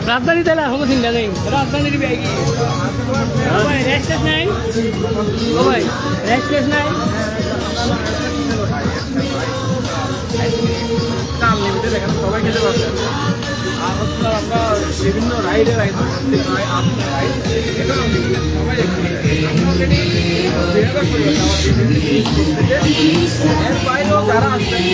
राजधानी त्याला हो सिंगा जाईल राजधानी बी आएगी रेस्टलेस नाही ओ भाई रेस्टलेस नाही আনলিমিটেড এখানে সবাই খেতে পারবে। আর হচ্ছে আমরা বিভিন্ন রাইডের আইটেম এর বাইরেও যারা আসবেন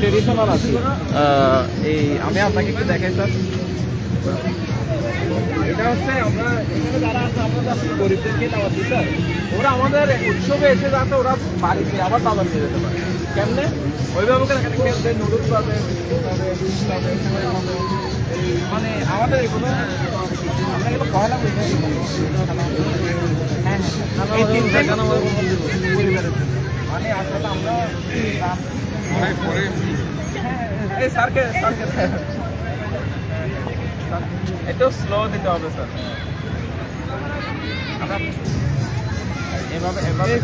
ট্রেডিশনাল আছে। এই আমি আপনাকে একটু দেখাই স্যার, এটা হচ্ছে আমরা এখানে যারা আছে আমরা যাচ্ছি গরিবদেরকে দাওয়াত দিই স্যার। ওরা আমাদের উৎসবে এসে যাতে ওরা বাড়িতে আবার দাওয়াত নিয়ে যেতে পারে। কেমনে অভিভাবকের এখানে খেলবে, নুডলস পাবে, মানে আমাদের এগুলো আমরা এগুলো পয়লা বৈশাখ এই তিনটা পরিবারের মানে আসলে আমরা এই স্যারকে একটু স্লো দিতে হবে স্যার। এভাবে এভাবে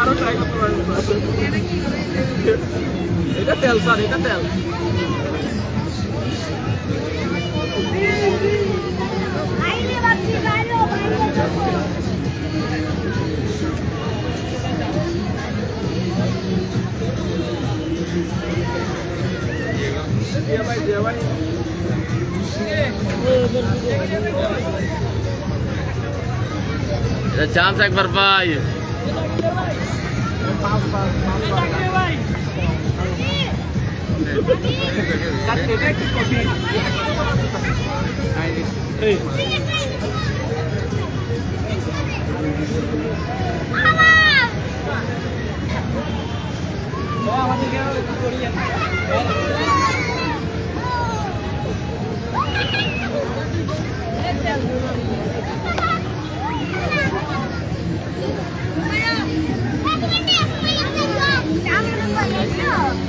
আরো ট্রাই করতে পারবেন। এটা তেল স্যার, এটা তেল। চান্স একবার পাই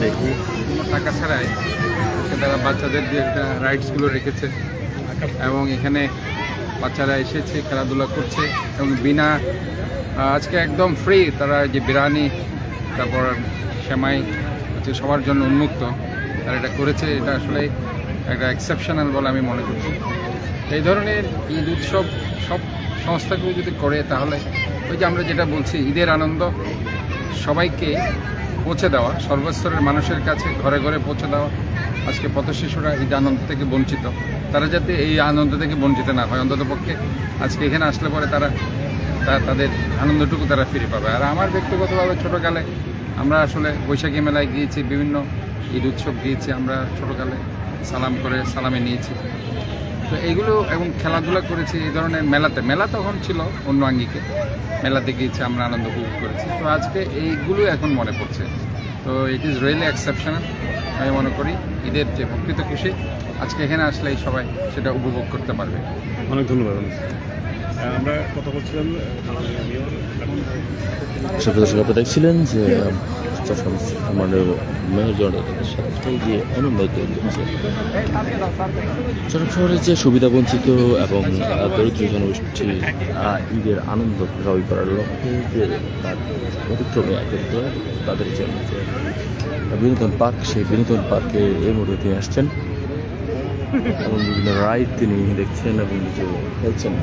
দেখি টাকা ছাড়াই তারা বাচ্চাদের যে একটা রাইডসগুলো রেখেছে এবং এখানে বাচ্চারা এসেছে খেলাধুলা করছে এবং বিনা আজকে একদম ফ্রি তারা যে বিরিয়ানি তারপর সেমাই হচ্ছে সবার জন্য উন্মুক্ত তারা এটা করেছে। এটা আসলে একটা এক্সেপশনাল বলে আমি মনে করছি। এই ধরনের ঈদ উৎসব সব সংস্থাগুলো যদি করে তাহলে ওই যে আমরা যেটা বলছি ঈদের আনন্দ সবাইকে পৌঁছে দেওয়া, সর্বস্তরের মানুষের কাছে ঘরে ঘরে পৌঁছে দেওয়া। আজকে পথ শিশুরা এই আনন্দ থেকে বঞ্চিত, তারা যাতে এই আনন্দ থেকে বঞ্চিত না হয়, অন্ততপক্ষে আজকে এখানে আসলে পরে তাদের আনন্দটুকু তারা ফিরে পাবে। আর আমার ব্যক্তিগতভাবে ছোটোকালে আমরা আসলে বৈশাখী মেলায় গিয়েছি, বিভিন্ন ঈদ উৎসব গিয়েছি, আমরা ছোটোকালে সালাম করে সালামে নিয়েছি। তো এইগুলো এবং খেলাধুলা করেছি এই ধরনের মেলা তখন ছিল অন্য আঙ্গিকে, মেলাতে গিয়েছি, আমরা আনন্দ উপভোগ করেছি। তো আজকে এইগুলো এখন মনে পড়ছে। তো ইট ইজ রিয়েলি এক্সেপশনাল। আমি মনে করি ঈদের যে প্রকৃত খুশি আজকে এখানে আসলেই সবাই সেটা উপভোগ করতে পারবে। অনেক ধন্যবাদ। আমরা কথা বলছিলাম দর্শক, আপনারা দেখছিলেন যে আমাদের মেয়র জনতাদের সাথে যে আনন্দ তৈরি হচ্ছে চট্টগ্রাম শহরের যে সুবিধাবঞ্চিত এবং দরিদ্র জনগোষ্ঠী ঈদের আনন্দ প্রভাবিত করার লক্ষ্যে যে তার অতিক্রমে একত্রিত তাদের জন্য যে বিনোদন পার্ক, সেই বিনোদন পার্কে এই মুহূর্তে তিনি আসছেন এবং বিভিন্ন রাইড তিনি দেখছেন এবং নিজে খেলছেন।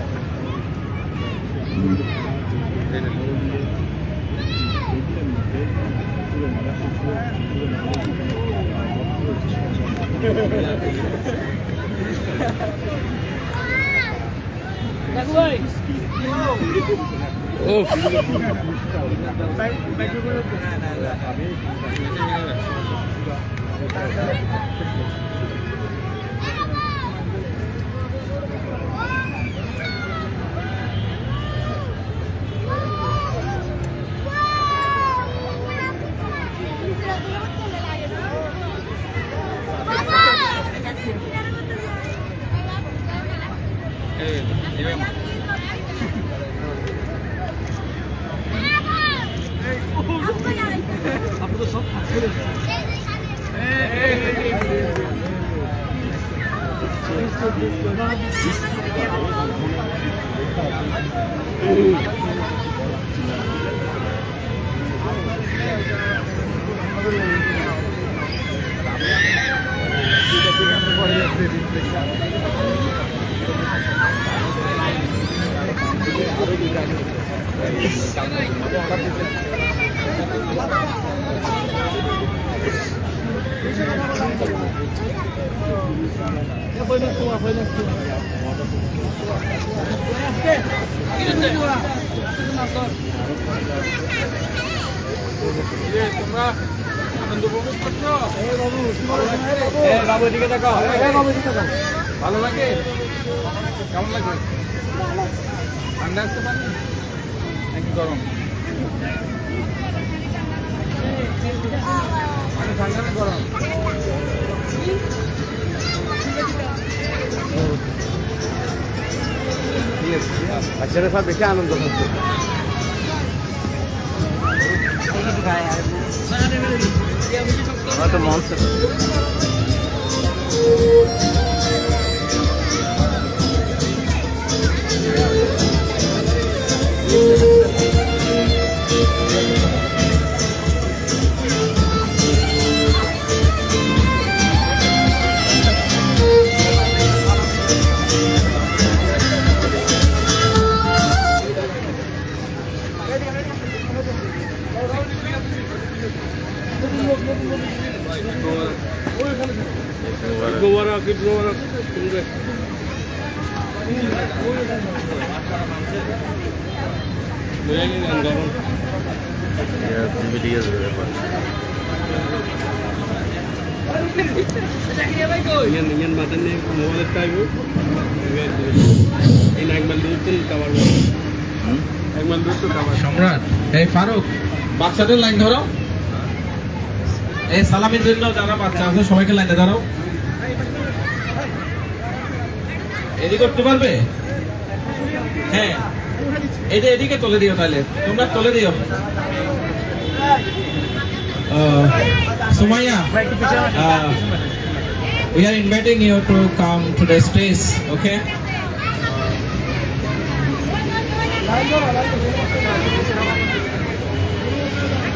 ভালো লাগে? কেমন লাগে? ঠান্ডা আসতে পারে নাকি গরম? ঠান্ডা না গরম? বাচ্চারা সব বেশি আনন্দ করছে। হয়তো মঞ্চ সম্রাট, এই ফারুক, বাচ্চাদের লাইন ধরো। এই সালামের জন্য যারা বাচ্চা আছে সবাইকে লাইনে ধরো। এদিকে করতে পারবে? হ্যাঁ, এটা এদিকে চলে দিও, তাহলে তোমরা চলে দিও। Sumaya, we are inviting you to come to the stage, okay?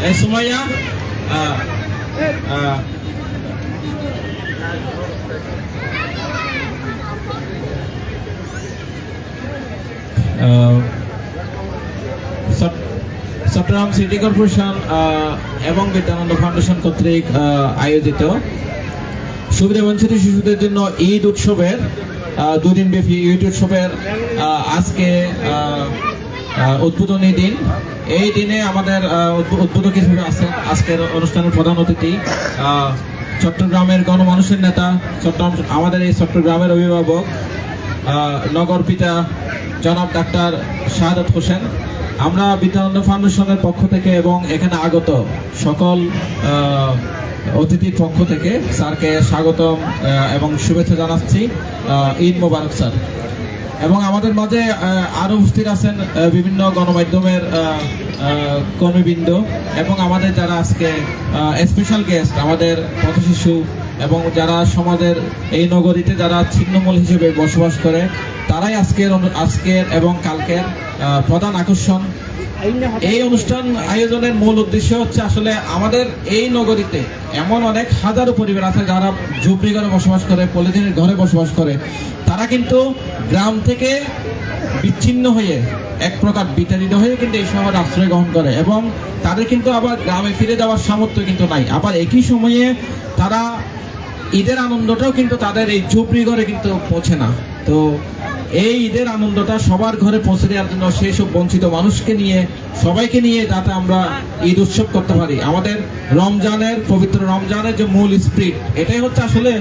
Hey Sumaya, Chattogram city corporation এবং বিদ্যানন্দ ফাউন্ডেশন কর্তৃক আয়োজিত সুবিধাবঞ্চিত শিশুদের জন্য ঈদ উৎসবের 2 দিন ব্যাপী ঈদ উৎসবের আজকে উদ্বোধনী দিন। এই দিনে আমাদের উদ্বোধক হিসেবে আছেন আজকের অনুষ্ঠানের প্রধান অতিথি চট্টগ্রামের গণমানুষের নেতা, আমাদের এই চট্টগ্রামের অভিভাবক নগর পিতা জনাব ডাক্তার শাহাদাত হোসেন। আমরা বিদ্যানন্দ ফাউন্ডেশনের পক্ষ থেকে এবং এখানে আগত সকল অতিথির পক্ষ থেকে স্যারকে স্বাগতম এবং শুভেচ্ছা জানাচ্ছি। ঈদ মোবারক স্যার। এবং আমাদের মাঝে আরও উপস্থিত আছেন বিভিন্ন গণমাধ্যমের কর্মীবৃন্দ এবং আমাদের যারা আজকে স্পেশাল গেস্ট, আমাদের পথশিশু এবং যারা সমাজের এই নগরীতে যারা ছিন্নমূল হিসেবে বসবাস করে, তারাই আজকের এবং কালকের প্রধান আকর্ষণ। এই অনুষ্ঠান আয়োজনের মূল উদ্দেশ্য হচ্ছে আসলে আমাদের এই নগরীতে এমন অনেক হাজারো পরিবার আছে যারা ঝুপড়ি ঘরে বসবাস করে, পলিথিনের ঘরে বসবাস করে। তারা কিন্তু গ্রাম থেকে বিচ্ছিন্ন হয়ে এক প্রকার বিতাড়িত হয়ে কিন্তু এই শহরে আশ্রয় গ্রহণ করে এবং তাদের কিন্তু আবার গ্রামে ফিরে যাওয়ার সামর্থ্য কিন্তু নাই। আবার একই সময়ে তারা ঈদের আনন্দটাও কিন্তু তাদের এই ঝুপড়ি ঘরে কিন্তু পৌঁছে না। তো এই ঈদের আনন্দটা সবার ঘরে পৌঁছে দেওয়ার জন্য সেই সব বঞ্চিত মানুষকে নিয়ে, সবাইকে নিয়ে যাতে আমরা ঈদ উৎসব করতে পারি। আমাদের রমজানের, পবিত্র রমজানের যে মূল স্পিরিট, এটাই হচ্ছে আসলে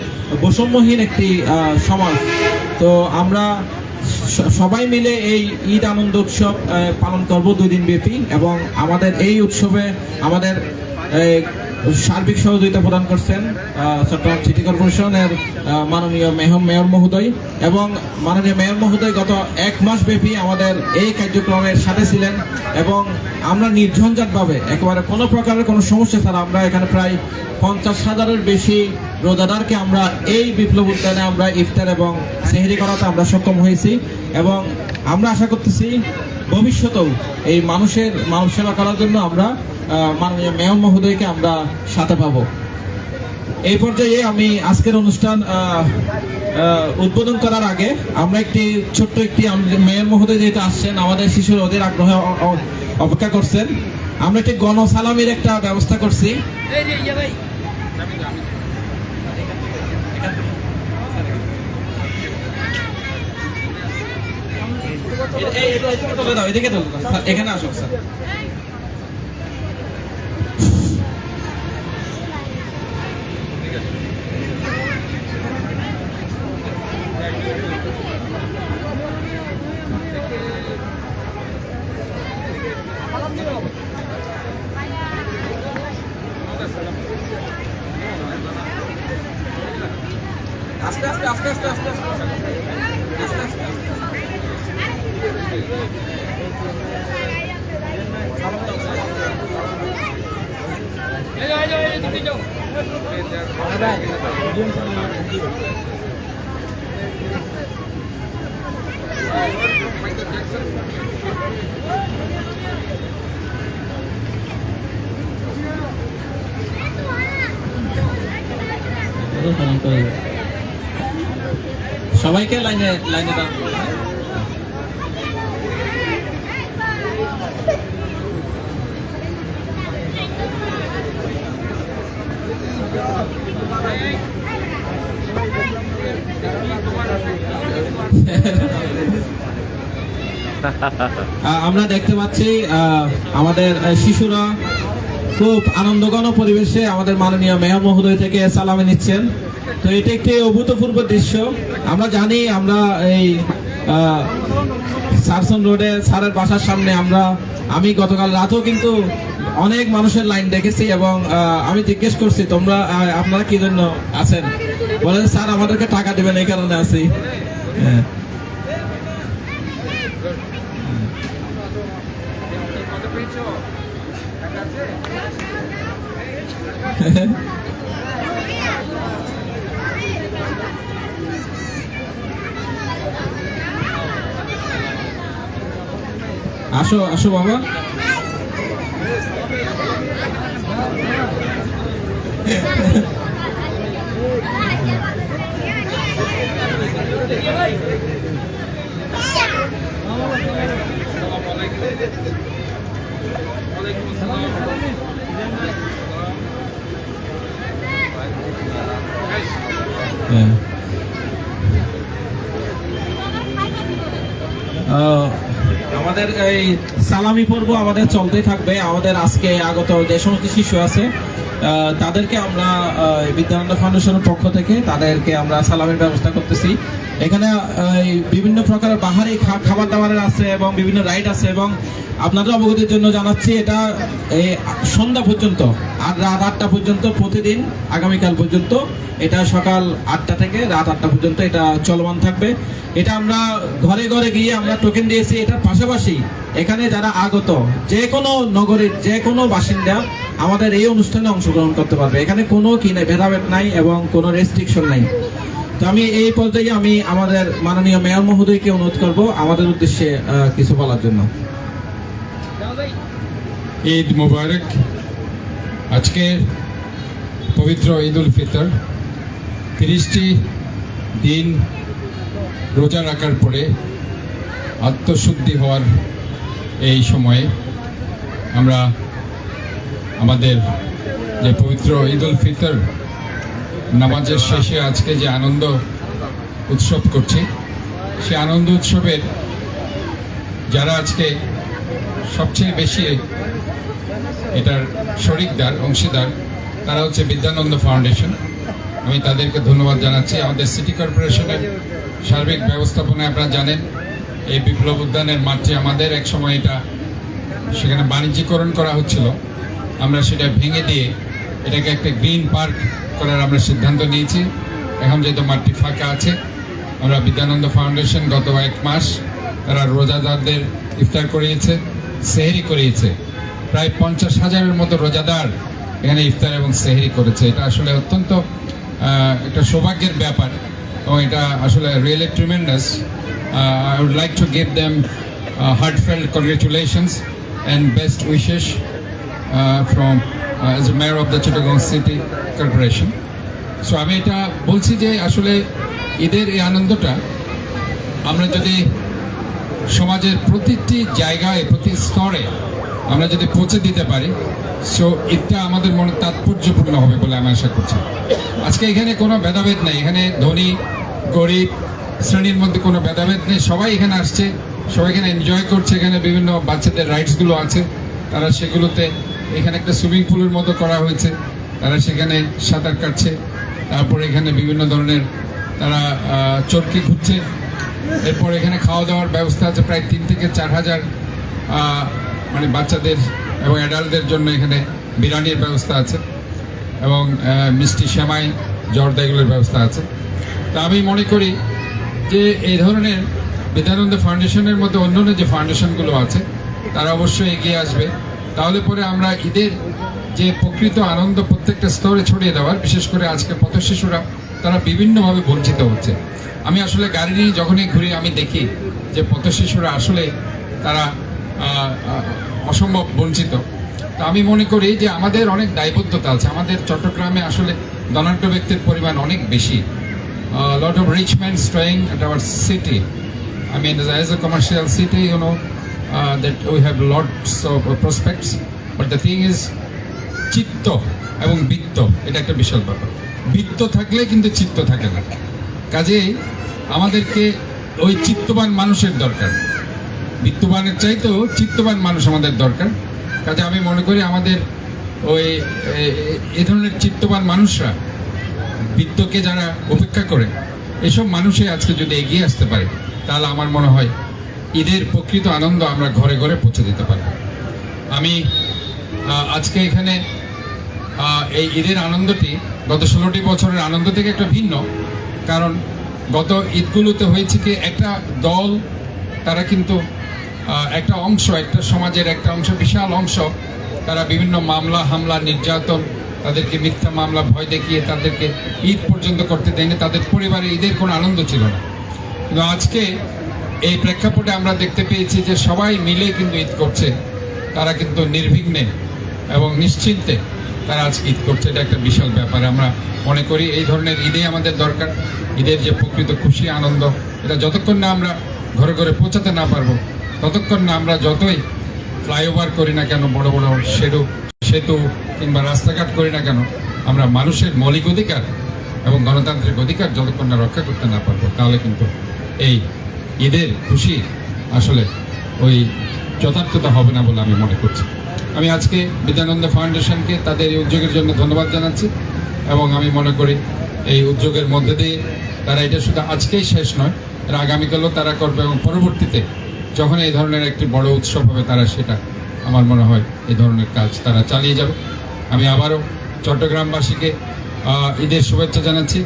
বৈষম্যহীন একটি সমাজ। তো আমরা সবাই মিলে এই ঈদ আনন্দ উৎসব পালন করব 2 দিন ব্যাপী এবং আমাদের এই উৎসবে আমাদের সার্বিক সহযোগিতা প্রদান করছেন চট্টগ্রাম সিটি কর্পোরেশনের মাননীয় মেয়র মহোদয়। এবং মাননীয় মেয়র মহোদয় গত 1 মাস ব্যাপী আমাদের এই কার্যক্রমের সাথে ছিলেন এবং আমরা নির্ঝঞ্ঝাটভাবে একেবারে কোনো প্রকারের কোনো সমস্যা ছাড়া আমরা এখানে প্রায় 50,000-এর বেশি রোজাদারকে আমরা এই বিপ্লব উদ্যানে আমরা ইফতার এবং সেহরি করাতে আমরা সক্ষম হয়েছি। এবং আমরা আশা করতেছি ভবিষ্যতেও এই মানব সেবা করার জন্য আমরা মাননীয় মেয়র মহোদয়কে আমরা সাথে পাবো। এই পর্যায়ে আমি আজকের অনুষ্ঠান উদ্বোধন করার আগে আমরা ছোট্ট একটি মেয়র মহোদয় যেহেতু আসছেন, আমাদের শিশুর ওদের আগ্রহে অপেক্ষা করছেন, আমরা একটি গণসালামির একটা ব্যবস্থা করছি। এখানে আসুক স্যার। আস্তে আস্তে আস্তে আস্তে আস্তে আস্তে আস্তে সবাইকে লাইনে দাও। আমরা দেখতে পাচ্ছি আমাদের শিশুরা খুব আনন্দঘন পরিবেশে আমাদের মাননীয় মেয়র মহোদয় থেকে সালামি নিচ্ছেন। তো এটা একটি অভূতপূর্ব দৃশ্য। আমরা জানি, আমরা এই সারসন রোডে স্যারের বাসার সামনে আমি গতকাল রাতেও কিন্তু অনেক মানুষের লাইন দেখেছি এবং আমি জিজ্ঞেস করছি আপনারা কি জন্য আছেন, বলে স্যার আমাদেরকে টাকা দেবেন এই কারণে আছি। আসো আসো বাবা। হ্যাঁ। আমাদের এই সালামি পর্ব আমাদের চলতেই থাকবে। আমাদের আজকে আগত যে সমস্ত শিশু আছে তাদেরকে আমরা বিদ্যানন্দ ফাউন্ডেশনের পক্ষ থেকে তাদেরকে আমরা সালামির ব্যবস্থা করতেছি। এখানে বিভিন্ন প্রকারের বাহারি খাবার দাবারের আছে এবং বিভিন্ন রাইড আছে, এবং আপনাদের অবগতির জন্য জানাচ্ছি এটা এই সন্ধ্যা পর্যন্ত আর রাত 8টা পর্যন্ত প্রতিদিন আগামীকাল পর্যন্ত, এটা সকাল 8টা থেকে রাত 8টা পর্যন্ত এটা চলমান থাকবে। এটা আমরা ঘরে ঘরে গিয়ে আমরা টোকেন দিয়েছি। এটার পাশাপাশি এখানে যারা আগত যে কোনো নগরীর যে কোনো বাসিন্দা আমাদের এই অনুষ্ঠানে অংশগ্রহণ করতে পারবে। এখানে কোনো ভেদাভেদ নাই এবং কোনো রেস্ট্রিকশন নাই। তো আমি এই পর্যায়ে আমি আমাদের মাননীয় মেয়র মহোদয়কে অনুরোধ করব আমাদের উদ্দেশ্যে কিছু বলার জন্য। ঈদ মুবারক। আজকে পবিত্র ঈদ উল ফিতর, 30টি দিন রোজা রাখার পরে আত্মশুদ্ধি হওয়ার এই সময়ে আমরা আমাদের যে পবিত্র ঈদ উল ফিতর নামাজের শেষে আজকে যে আনন্দ উৎসব করছি, সে আনন্দ উৎসবের যারা আজকে সবচেয়ে বেশি এটার শরিকদার অংশীদার তারা হচ্ছে বিদ্যানন্দ ফাউন্ডেশন। আমি তাদেরকে ধন্যবাদ জানাচ্ছি। আমাদের সিটি কর্পোরেশনের সার্বিক ব্যবস্থাপনায় আপনারা জানেন এই বিপ্লব উদ্যানের মাঠে আমাদের এক সময় এটা সেখানে বাণিজ্যিকরণ করা হচ্ছিল, আমরা সেটা ভেঙে দিয়ে এটাকে একটা গ্রিন পার্ক করার আমরা সিদ্ধান্ত নিয়েছি। এখন যেহেতু মাঠটি ফাঁকা আছে, আমরা বিদ্যানন্দ ফাউন্ডেশন গত 1 মাস তারা রোজাদারদের ইফতার করিয়েছে, সেহরি করিয়েছে। প্রায় 50,000-এর মতো রোজাদার এখানে ইফতার এবং সেহরি করেছে। এটা আসলে অত্যন্ত একটা সৌভাগ্যের ব্যাপার এবং এটা আসলে really tremendous. I would like to give them heartfelt congratulations and best wishes from as a mayor of the Chittagong City Corporation. So আমি এটা বলছি যে আসলে ঈদের এই আনন্দটা আমরা যদি সমাজের প্রতিটি জায়গায় প্রতি স্তরে আমরা যদি পৌঁছে দিতে পারি, সো ঈদটা আমাদের মনে তাৎপর্যপূর্ণ হবে বলে আমি আশা করছি। আজকে এখানে কোনো ভেদাভেদ নেই, এখানে ধনী গরিব শ্রেণীর মধ্যে কোনো ভেদাভেদ নেই। সবাই এখানে আসছে, সবাই এখানে এনজয় করছে। এখানে বিভিন্ন বাচ্চাদের রাইডসগুলো আছে, তারা সেগুলোতে এখানে একটা সুইমিং পুলের মতো করা হয়েছে, তারা সেখানে সাঁতার কাটছে। তারপরে এখানে বিভিন্ন ধরনের তারা চরকি ঘুরছে। এরপর এখানে খাওয়া দাওয়ার ব্যবস্থা আছে, প্রায় 3 থেকে 4 হাজার মানে বাচ্চাদের এবং অ্যাডাল্টদের জন্য এখানে বিরিয়ানির ব্যবস্থা আছে এবং মিষ্টি সেমাই জর্দা এগুলোর ব্যবস্থা আছে। তা আমি মনে করি যে এই ধরনের বিদ্যানন্দ ফাউন্ডেশনের মধ্যে অন্যান্য যে ফাউন্ডেশনগুলো আছে তারা অবশ্যই এগিয়ে আসবে। তাহলে পরে আমরা ঈদের যে প্রকৃত আনন্দ প্রত্যেকটা স্তরে ছড়িয়ে দেওয়ার, বিশেষ করে আজকে পথ শিশুরা তারা বিভিন্নভাবে বঞ্চিত হচ্ছে। আমি আসলে গাড়ি নিয়ে যখনই ঘুরি আমি দেখি যে পথ শিশুরা আসলে তারা অসম্ভব বঞ্চিত। তো আমি মনে করি যে আমাদের অনেক দায়বদ্ধতা আছে। আমাদের চট্টগ্রামে আসলে ধনাঢ্য ব্যক্তির পরিমাণ অনেক বেশি। Lot of rich men staying at our city. I mean, as a commercial city, you know, that we have lots of prospects. But the thing is, চিত্ত এবং বিত্ত এটা একটা বিশাল ব্যাপার। বিত্ত থাকলে কিন্তু চিত্ত থাকে না। কাজেই আমাদেরকে ওই চিত্তবান মানুষের দরকার, বিত্তবানের চাইতেও চিত্তবান মানুষ আমাদের দরকার। কাজে আমি মনে করি আমাদের ওই এই ধরনের চিত্তবান মানুষরা, বিত্তকে যারা উপেক্ষা করে, এসব মানুষই আজকে যদি এগিয়ে আসতে পারে তাহলে আমার মনে হয় ঈদের প্রকৃত আনন্দ আমরা ঘরে ঘরে পৌঁছে দিতে পারব। আমি আজকে এখানে এই ঈদের আনন্দটি গত 16টি বছরের আনন্দ থেকে একটা ভিন্ন। কারণ গত ঈদগুলোতে হয়েছে কি একটা দল তারা কিন্তু একটা অংশ, একটা সমাজের একটা অংশ, বিশাল অংশ, তারা বিভিন্ন মামলা হামলা নির্যাতন, তাদেরকে মিথ্যা মামলা ভয় দেখিয়ে তাদেরকে ঈদ পর্যন্ত করতে দেয়নি। তাদের পরিবারে ঈদের কোনো আনন্দ ছিল না। কিন্তু আজকে এই প্রেক্ষাপটে আমরা দেখতে পেয়েছি যে সবাই মিলে কিন্তু ঈদ করছে, তারা কিন্তু নির্বিঘ্নে এবং নিশ্চিন্তে তারা আজকে ঈদ করছে। এটা একটা বিশাল ব্যাপার। আমরা মনে করি এই ধরনের ঈদে আমাদের দরকার। ঈদের যে প্রকৃত খুশি আনন্দ, এটা যতক্ষণ না আমরা ঘরে ঘরে পৌঁছাতে না পারবো, ততক্ষণ না আমরা যতই ফ্লাইওভার করি না কেন, বড় বড় সেতু কিংবা রাস্তাঘাট করি না কেন, আমরা মানুষের মৌলিক অধিকার এবং গণতান্ত্রিক অধিকার যতক্ষণ না রক্ষা করতে না পারবো, তাহলে কিন্তু এই ঈদের খুশি আসলে ওই যথার্থতা হবে না বলে আমি মনে করছি। আমি আজকে বিদ্যানন্দ ফাউন্ডেশনকে তাদের এই উদ্যোগের জন্য ধন্যবাদ জানাচ্ছি এবং আমি মনে করি এই উদ্যোগের মধ্যে দিয়ে তারা এটা শুধু আজকেই শেষ নয়, তারা আগামীকালও তারা করবে এবং পরবর্তীতে যখন এই ধরনের একটি বড় উৎসব হবে তারা সেটা আমার মনে হয় এই ধরনের কাজ তারা চালিয়ে যাবে। আমি আবারও চট্টগ্রামবাসীকে ঈদের শুভেচ্ছা জানাচ্ছি।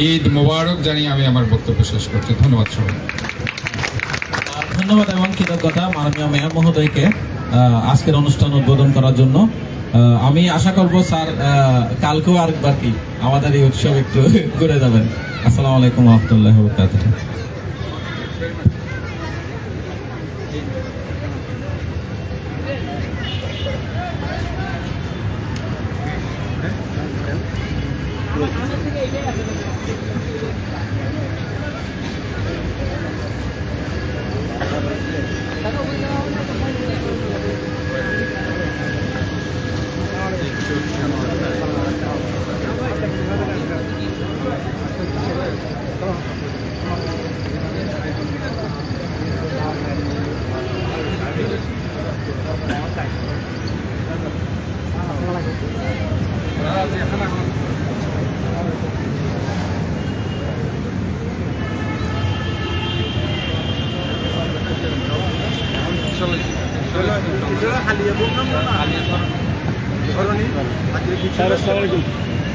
ঈদ মোবারক জানিয়ে আমি আমার বক্তব্য শেষ করছি। ধন্যবাদ সবাই। ধন্যবাদ এবং কৃতজ্ঞতা মাননীয় মেয়র মহোদয়কে আজকের অনুষ্ঠান উদ্বোধন করার জন্য। আমি আশা করব স্যার কালকেও আরেকবার কি আমাদের এই উৎসব একটু ঘুরে যাবেন। আসসালামু আলাইকুম ওয়া রাহমাতুল্লাহি ওয়া বারাকাতুহু।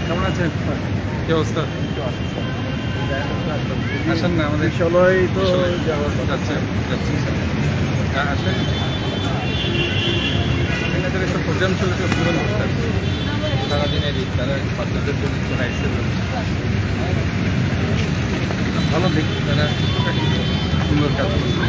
কেমন আছেন? কি অবস্থা? আসেন না আমাদের ষোলোই তো যাচ্ছে আসেন। এখানে একটা প্রোগ্রাম চলেছে পূরণ করতে সারাদিনেরই, তারা বাচ্চাদের জন্য ভালো দেখি, তারা সুন্দর কাজ করছে।